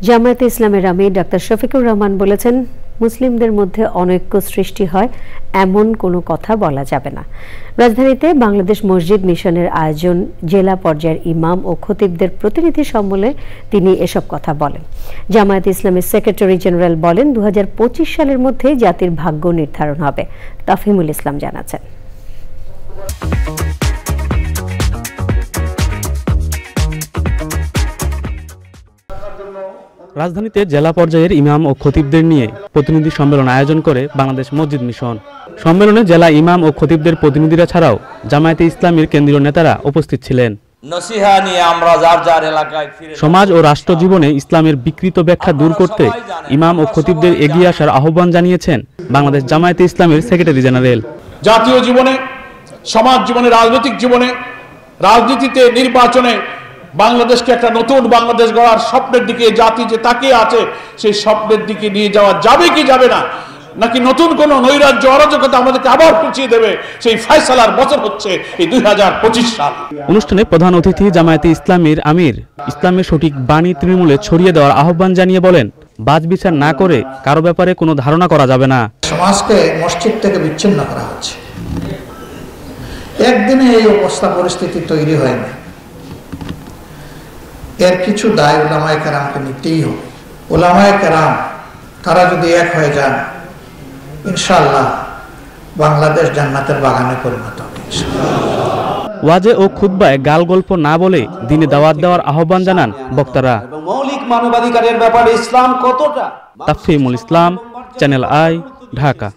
জামায়াতে ইসলামের আমির ডাক্তার শফিকুর রহমান বলেছেন, মুসলিমদের মধ্যে অনৈক্য সৃষ্টি হয় এমন কোনো কথা বলা যাবে না। রাজধানীতে বাংলাদেশ মসজিদ মিশনের আয়োজন জেলা পর্যায়ের ইমাম ও খতিবদের প্রতিনিধি সম্মেলনে তিনি এসব কথা বলেন। জামায়াতে ইসলামের সেক্রেটারি জেনারেল বলেন, 2025 সালের মধ্যে জাতির ভাগ্য নির্ধারণ হবে। তাফহিমুল ইসলাম জানাচ্ছেন। রাজধানীতে জেলা পর্যায়ের ইমাম ও খতিবদের নিয়ে প্রতিনিধি সম্মেলন আয়োজন করে বাংলাদেশ মসজিদ মিশন। সম্মেলনে জেলা ইমাম ও খতিবদের প্রতিনিধিরা ছাড়াও জামায়াতে ইসলামীর কেন্দ্রীয় নেতারা উপস্থিত ছিলেন। সমাজ ও রাষ্ট্র জীবনে ইসলামের বিকৃত ব্যাখ্যা দূর করতে ইমাম ও খতিবদের এগিয়ে আসার আহ্বান জানিয়েছেন বাংলাদেশ জামায়াতে ইসলামের সেক্রেটারি জেনারেল। জাতীয় জীবনে, সমাজ জীবনে, রাজনৈতিক জীবনে, রাজনীতিতে, নির্বাচনে বাংলাদেশকে একটা নতুন বাংলাদেশ গড়ার স্বপ্নের দিকে জাতি যে তাকিয়ে আছে, সেই স্বপ্নের দিকে নিয়ে যাওয়া যাবে কি যাবে না, নাকি নতুন কোন নৈরাজ্য অরাজকতা আমাদেরকে আবার পিছিয়ে দেবে, সেই ফয়সালার বছর হচ্ছে এই 2025 সাল। অনুষ্ঠানে প্রধান অতিথি জামায়াতে ইসলামীর আমির ইসলামের সঠিক বাণী তৃণমূলে ছড়িয়ে দেওয়ার আহ্বান জানিয়ে বলেন, বাছবিচার না করে কারো ব্যাপারে কোনো ধারণা করা যাবে না। সমাজকে মসজিদ থেকে বিচ্ছিন্ন করা হচ্ছে। একদিনে এই অবস্থা পরিস্থিতি তৈরি হয়নি। এর কিছু দায় উলামায়ে কেরামকে নিতেই হবে। উলামায়ে কেরাম তারা যদি এক হয়ে যান, ইনশাআল্লাহ বাংলাদেশ জান্নাতের বাগানে পরিণত হবে। ওয়াজে ও খুতবায় গাল গল্প না বলে দিনে দাওয়াত দেওয়ার আহ্বান জানান বক্তারা। মৌলিক মানবাধিকারের ব্যাপারে ইসলাম কতটা। তাফহিমুল ইসলাম, চ্যানেল আই, ঢাকা।